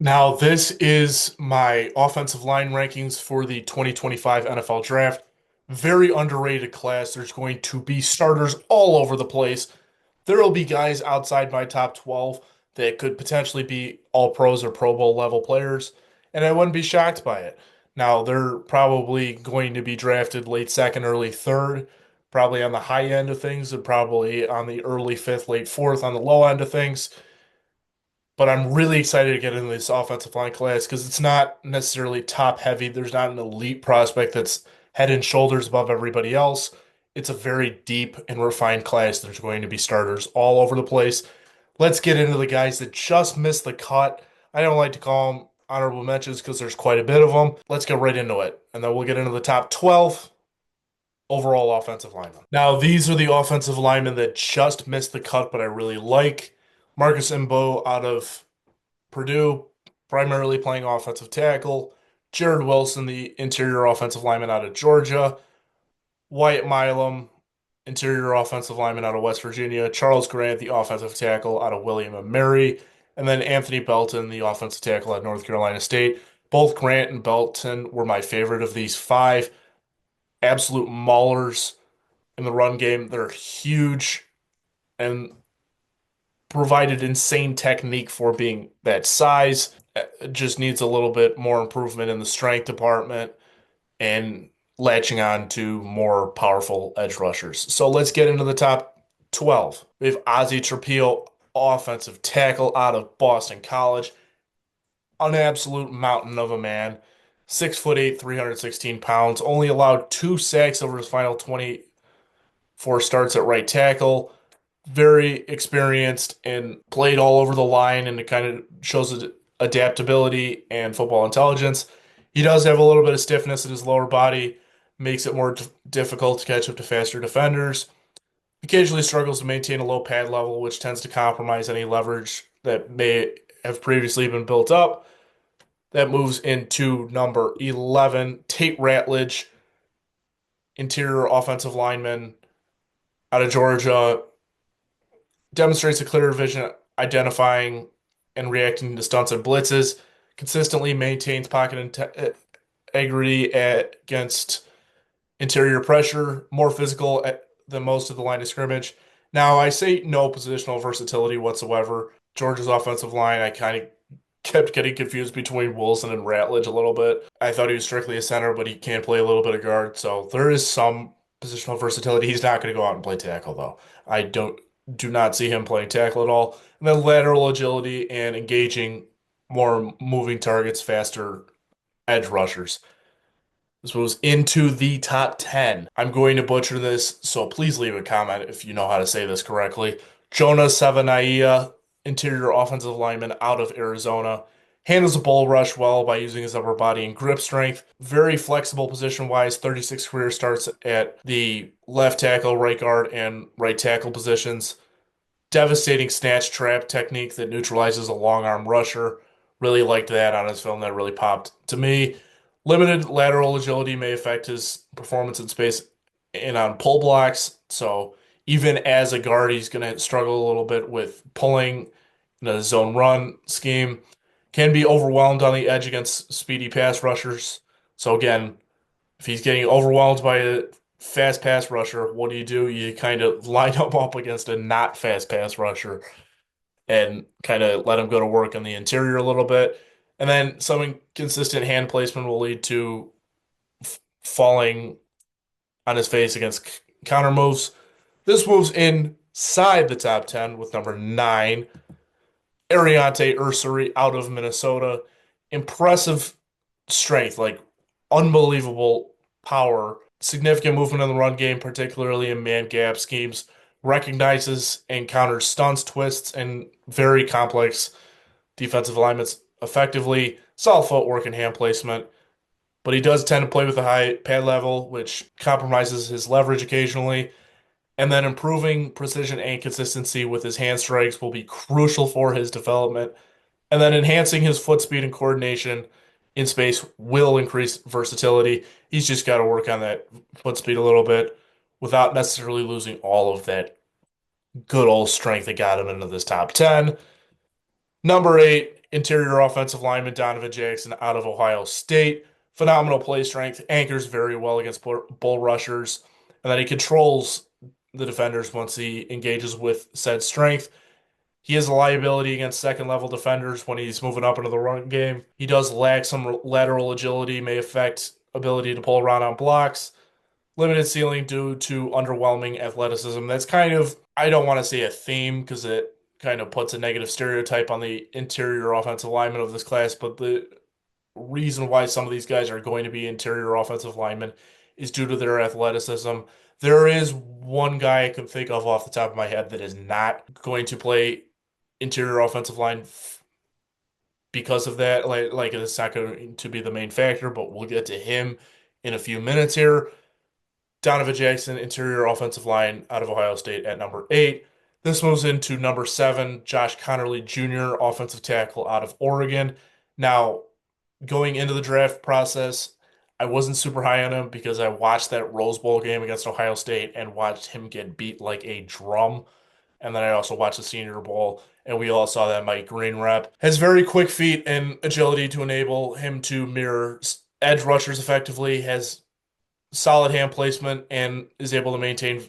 Now, this is my offensive line rankings for the 2025 NFL Draft. Very underrated class. There's going to be starters all over the place. There will be guys outside my top 12 that could potentially be all pros or Pro Bowl level players, and I wouldn't be shocked by it. Now, they're probably going to be drafted late second, early third, probably on the high end of things, and probably on the early fifth, late fourth on the low end of things. But I'm really excited to get into this offensive line class because it's not necessarily top heavy. There's not an elite prospect that's head and shoulders above everybody else. It's a very deep and refined class. There's going to be starters all over the place. Let's get into the guys that just missed the cut. I don't like to call them honorable mentions because there's quite a bit of them. Let's get right into it. And then we'll get into the top 12 overall offensive linemen. Now, these are the offensive linemen that just missed the cut, but I really like. Marcus Mbow out of Purdue, primarily playing offensive tackle. Jared Wilson, the interior offensive lineman out of Georgia. Wyatt Milam, interior offensive lineman out of West Virginia. Charles Grant, the offensive tackle out of William and Mary. And then Anthony Belton, the offensive tackle at North Carolina State. Both Grant and Belton were my favorite of these five. Absolute maulers in the run game. They're huge and provided insane technique for being that size. Just needs a little bit more improvement in the strength department and latching on to more powerful edge rushers. So let's get into the top 12. We have Ozzy Trapilo, offensive tackle out of Boston College. An absolute mountain of a man. 6'8", 316 pounds. Only allowed 2 sacks over his final 24 starts at right tackle. Very experienced and played all over the line, and it kind of shows his adaptability and football intelligence. He does have a little bit of stiffness in his lower body, makes it more difficult to catch up to faster defenders. Occasionally struggles to maintain a low pad level, which tends to compromise any leverage that may have previously been built up. That moves into number 11, Tate Ratledge, interior offensive lineman out of Georgia. Demonstrates a clear vision identifying and reacting to stunts and blitzes, consistently maintains pocket integrity against interior pressure, more physical than most of the line of scrimmage. Now, I say no positional versatility whatsoever. Georgia's offensive line, I kind of kept getting confused between Wilson and Ratledge a little bit. I thought he was strictly a center, but he can play a little bit of guard, so there is some positional versatility. He's not going to go out and play tackle, though. I do not see him playing tackle at all. And then lateral agility and engaging more moving targets, faster edge rushers. This moves into the top 10. I'm going to butcher this, so please leave a comment if you know how to say this correctly. Jonah Savaiinaea, interior offensive lineman out of Arizona. Handles a bull rush well by using his upper body and grip strength. Very flexible position-wise. 36 career starts at the left tackle, right guard, and right tackle positions. Devastating snatch trap technique that neutralizes a long arm rusher. Really liked that on his film. That really popped to me. Limited lateral agility may affect his performance in space and on pull blocks. So even as a guard, he's going to struggle a little bit with pulling in a zone run scheme. Can be overwhelmed on the edge against speedy pass rushers. So again, if he's getting overwhelmed by a fast pass rusher, what do? You kind of line him up against a not fast pass rusher and kind of let him go to work on the interior a little bit. And then some inconsistent hand placement will lead to falling on his face against counter moves. This moves inside the top 10 with number 9, Aireontae Ersery out of Minnesota. Impressive strength, like unbelievable power, significant movement in the run game, particularly in man gap schemes. Recognizes and counters stunts, twists, and very complex defensive alignments effectively. Solid footwork and hand placement, but he does tend to play with a high pad level, which compromises his leverage occasionally. And then improving precision and consistency with his hand strikes will be crucial for his development. And then enhancing his foot speed and coordination in space will increase versatility. He's just got to work on that foot speed a little bit without necessarily losing all of that good old strength that got him into this top 10. Number 8, Interior offensive lineman Donovan Jackson out of Ohio State. Phenomenal play strength, anchors very well against bull rushers, and then he controls the defenders once he engages with said strength. He is a liability against second level defenders when he's moving up into the run game. He does lack some lateral agility, may affect ability to pull around on blocks. Limited ceiling due to underwhelming athleticism. That's kind of, I don't want to say a theme because it kind of puts a negative stereotype on the interior offensive linemen of this class, but the reason why some of these guys are going to be interior offensive linemen is due to their athleticism. There is one guy I can think of off the top of my head that is not going to play interior offensive line because of that. Like it's not going to be the main factor, but we'll get to him in a few minutes here. Donovan Jackson, interior offensive line out of Ohio State at number 8. This moves into number 7, Josh Conerly Jr., offensive tackle out of Oregon. Now, going into the draft process, I wasn't super high on him because I watched that Rose Bowl game against Ohio State and watched him get beat like a drum. And then I also watched the Senior Bowl, and we all saw that Mike Green rep. Has very quick feet and agility to enable him to mirror edge rushers effectively, has solid hand placement, and is able to maintain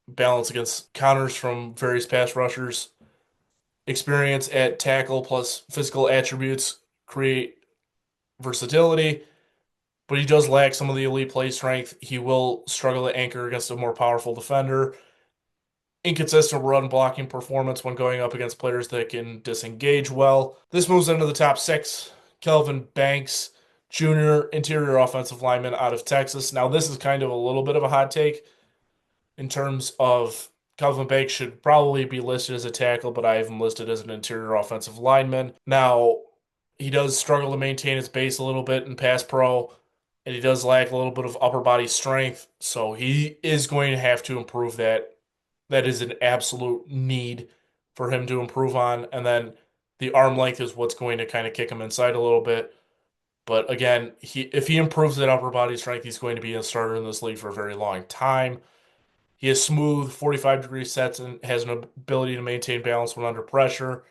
balance against counters from various pass rushers. Experience at tackle plus physical attributes create versatility, but he does lack some of the elite play strength. He will struggle to anchor against a more powerful defender. Inconsistent run blocking performance when going up against players that can disengage well. This moves into the top 6. Kelvin Banks, Jr., interior offensive lineman out of Texas. Now, this is kind of a little bit of a hot take in terms of Kelvin Banks should probably be listed as a tackle, but I have him listed as an interior offensive lineman. Now, he does struggle to maintain his base a little bit in pass pro, and he does lack a little bit of upper body strength, so he is going to have to improve that. That is an absolute need for him to improve on. And then the arm length is what's going to kind of kick him inside a little bit. But again, if he improves that upper body strength, he's going to be a starter in this league for a very long time. He has smooth 45-degree sets and has an ability to maintain balance when under pressure.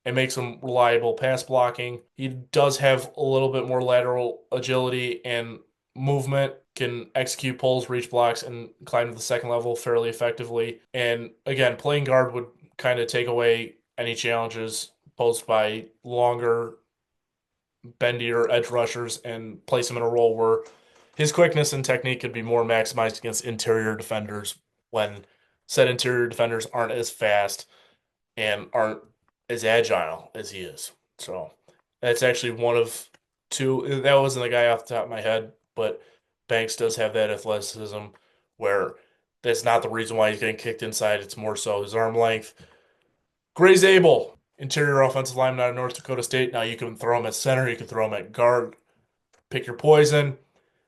It makes him reliable pass blocking. He does have a little bit more lateral agility and movement, can execute pulls, reach blocks, and climb to the second level fairly effectively. And again, playing guard would kind of take away any challenges posed by longer, bendier edge rushers and place him in a role where his quickness and technique could be more maximized against interior defenders when said interior defenders aren't as fast and aren't as agile as he is. So that's actually one of two. That wasn't the guy off the top of my head, but Banks does have that athleticism where that's not the reason why he's getting kicked inside. It's more so his arm length. Gray Zabel, interior offensive lineman out of North Dakota State. Now you can throw him at center, you can throw him at guard. Pick your poison.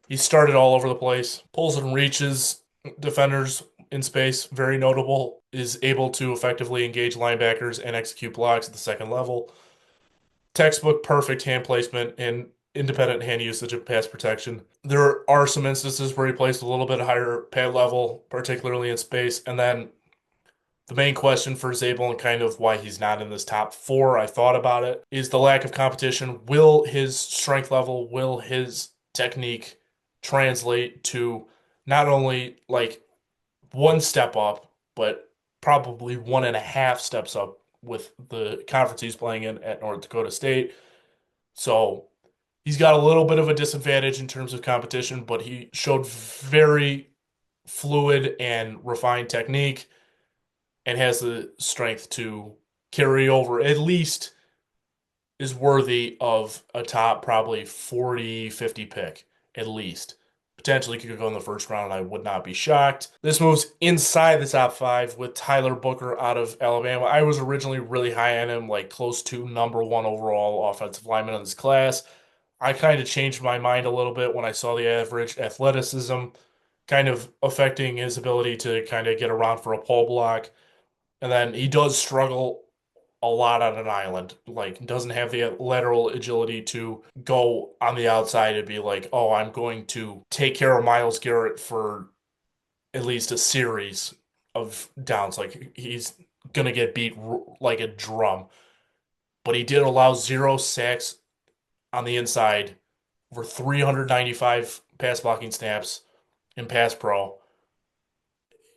He started all over the place, pulls and reaches defenders in space, very notable, is able to effectively engage linebackers and execute blocks at the second level. Textbook perfect hand placement and independent hand usage of pass protection. There are some instances where he plays a little bit higher pad level, particularly in space. And then the main question for Zabel and kind of why he's not in this top 4, I thought about it, is the lack of competition. Will his strength level, will his technique translate to not only like one step up, but probably 1.5 steps up with the conference he's playing in at North Dakota State? So he's got a little bit of a disadvantage in terms of competition, but he showed very fluid and refined technique and has the strength to carry over, at least is worthy of a top probably 40, 50 pick, at least. Potentially could go in the first round, and I would not be shocked. This moves inside the top 5 with Tyler Booker out of Alabama. I was originally really high on him, like close to number 1 overall offensive lineman in this class. I kind of changed my mind a little bit when I saw the average athleticism kind of affecting his ability to kind of get around for a pull block. And then he does struggle a lot on an island. Like, doesn't have the lateral agility to go on the outside and be like, oh, I'm going to take care of Myles Garrett for at least a series of downs. Like, he's going to get beat like a drum. but he did allow 0 sacks on the inside, over 395 pass blocking snaps in pass pro.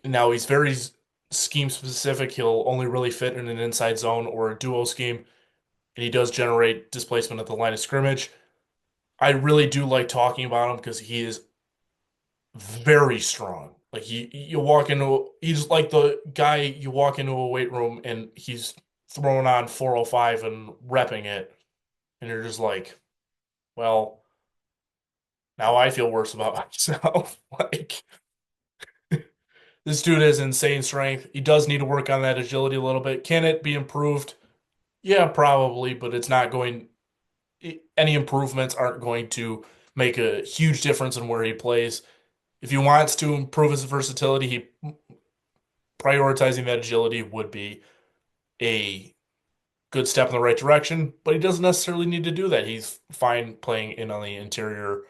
Now he's very scheme specific. He'll only really fit in an inside zone or a duo scheme, and he does generate displacement at the line of scrimmage. I really do like talking about him because he is very strong. Like you walk into, he's like the guy you walk into a weight room and he's throwing on 405 and repping it, and you're just like, well, now I feel worse about myself. Like this dude has insane strength. He does need to work on that agility a little bit. Can it be improved? Yeah, probably, but it's not going. Any improvements aren't going to make a huge difference in where he plays. If he wants to improve his versatility, he prioritizing that agility would be a good step in the right direction, but he doesn't necessarily need to do that. He's fine playing in on the interior.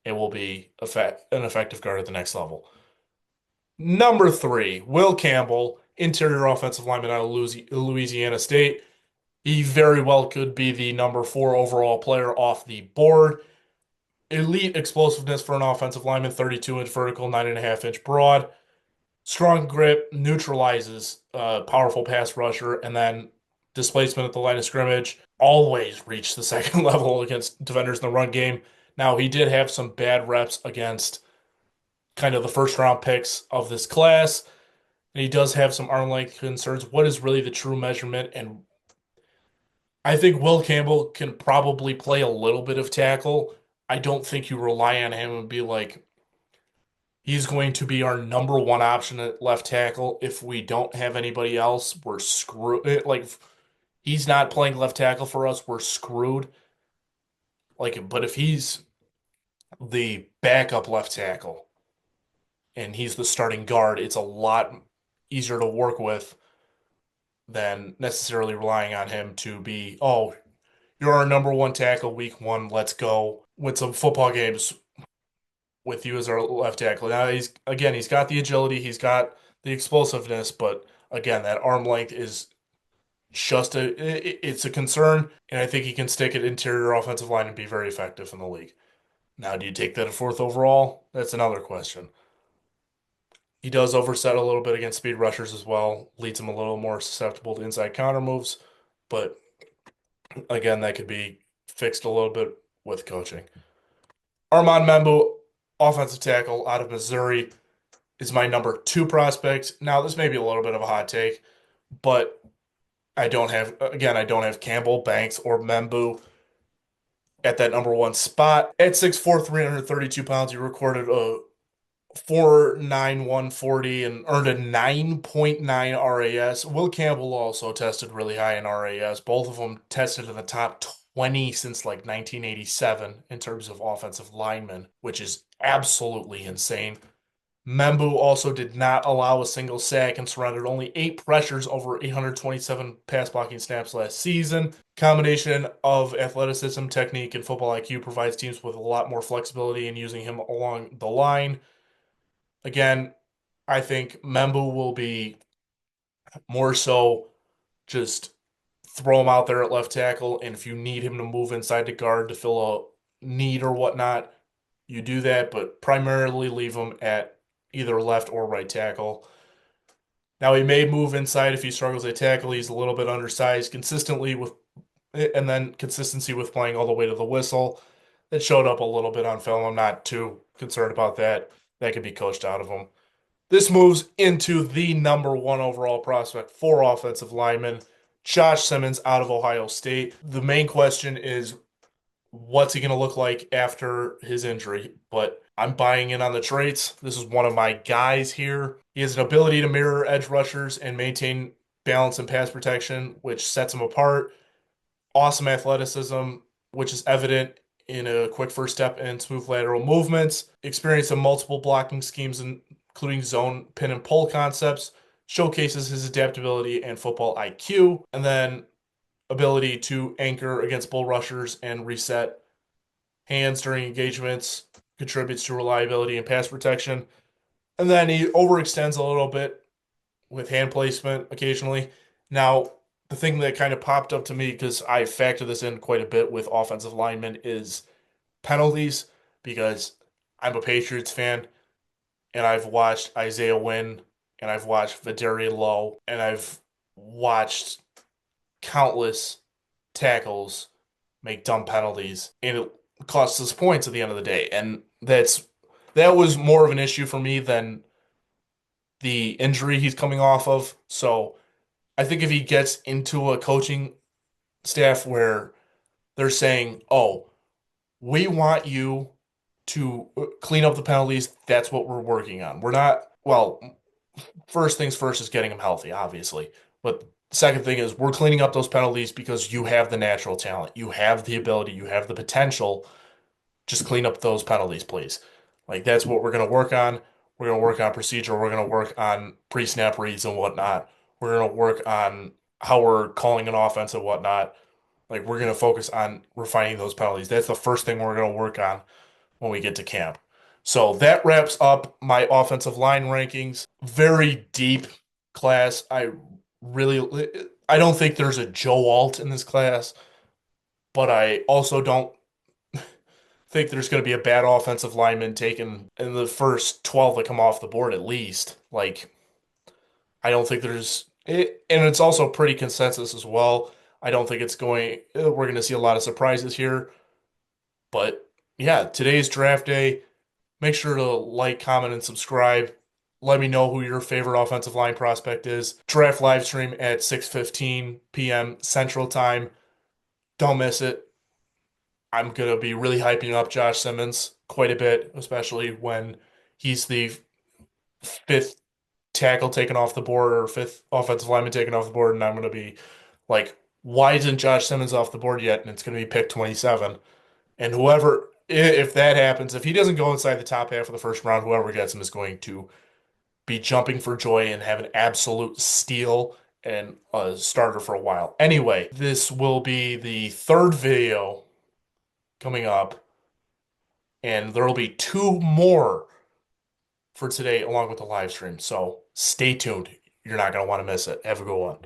It will be an effective guard at the next level. Number three, Will Campbell, interior offensive lineman out of Louisiana State. He very well could be the number four overall player off the board. Elite explosiveness for an offensive lineman, 32-inch vertical, 9.5-inch broad. Strong grip, neutralizes powerful pass rusher, and then displacement at the line of scrimmage. Always reach the second level against defenders in the run game. Now, he did have some bad reps against kind of the first round picks of this class, and he does have some arm length concerns. What is really the true measurement? And I think Will Campbell can probably play a little bit of tackle. I don't think you rely on him and be like, he's going to be our number one option at left tackle. If we don't have anybody else, we're screwed. Like, if he's not playing left tackle for us, we're screwed. Like, but if he's the backup left tackle and he's the starting guard, it's a lot easier to work with than necessarily relying on him to be, oh, you're our number one tackle week one. Let's go win some football games with you as our left tackle. Now he's got the agility, he's got the explosiveness, but again, that arm length is just it's a concern, and I think he can stick at interior offensive line and be very effective in the league. Now, do you take that at fourth overall? That's another question. He does overset a little bit against speed rushers as well, leads him a little more susceptible to inside counter moves, but again, that could be fixed a little bit with coaching. Armand Membou, offensive tackle out of Missouri, is my number two prospect. Now, this may be a little bit of a hot take, but I don't have Campbell, Banks, or Membou at that number one spot. At 6'4", 332 pounds, he recorded a 4.9140 and earned a 9.9 RAS. Will Campbell also tested really high in RAS. Both of them tested in the top 20 since like 1987 in terms of offensive linemen, which is absolutely insane. Membou also did not allow a single sack and surrendered only 8 pressures over 827 pass blocking snaps last season. Combination of athleticism, technique, and football IQ provides teams with a lot more flexibility in using him along the line. Again, I think Membou will be more so just throw him out there at left tackle, and if you need him to move inside the guard to fill a need or whatnot, you do that, but primarily leave him at either left or right tackle. Now he may move inside if he struggles at tackle. He's a little bit undersized and then consistency with playing all the way to the whistle. That showed up a little bit on film. I'm not too concerned about that. That could be coached out of him. This moves into the number one overall prospect for offensive lineman, Josh Simmons out of Ohio State. The main question is, what's he going to look like after his injury? But I'm buying in on the traits. This is one of my guys here. He has an ability to mirror edge rushers and maintain balance and pass protection, which sets him apart. Awesome athleticism, which is evident in a quick first step and smooth lateral movements. Experience in multiple blocking schemes, including zone, pin, and pull concepts. Showcases his adaptability and football IQ. And then ability to anchor against bull rushers and reset hands during engagements. Contributes to reliability and pass protection. And then he overextends a little bit with hand placement occasionally. Now, the thing that kind of popped up to me because I factor this in quite a bit with offensive linemen is penalties because I'm a Patriots fan and I've watched Isaiah win and I've watched Vidarian Lowe and I've watched countless tackles make dumb penalties and it costs us points at the end of the day. And that was more of an issue for me than the injury he's coming off of. So I think if he gets into a coaching staff where they're saying, "Oh, we want you to clean up the penalties. That's what we're working on. We're not, well, first things first is getting him healthy, obviously. But second thing is we're cleaning up those penalties because you have the natural talent. You have the ability, you have the potential. Just clean up those penalties, please." Like that's what we're going to work on. We're going to work on procedure. We're going to work on pre-snap reads and whatnot. We're going to work on how we're calling an offense and whatnot. Like we're going to focus on refining those penalties. That's the first thing we're going to work on when we get to camp. So that wraps up my offensive line rankings. Very deep class. I don't think there's a Joe Alt in this class, but I also don't think there's going to be a bad offensive lineman taken in the first 12 that come off the board at least. Like I don't think there's it, and it's also pretty consensus as well. I don't think we're going to see a lot of surprises here, but yeah, today's draft day. Make sure to like, comment, and subscribe. Let me know who your favorite offensive line prospect is. Draft live stream at 6:15 p.m. Central Time. Don't miss it. I'm gonna be really hyping up Josh Simmons quite a bit, especially when he's the fifth tackle taken off the board or fifth offensive lineman taken off the board, and I'm gonna be like, why isn't Josh Simmons off the board yet? And it's gonna be pick 27. And whoever, if that happens, if he doesn't go inside the top half of the first round, whoever gets him is going to be jumping for joy and have an absolute steal and a starter for a while. Anyway, this will be the third video coming up, and there will be two more for today along with the live stream. So stay tuned. You're not going to want to miss it. Have a good one.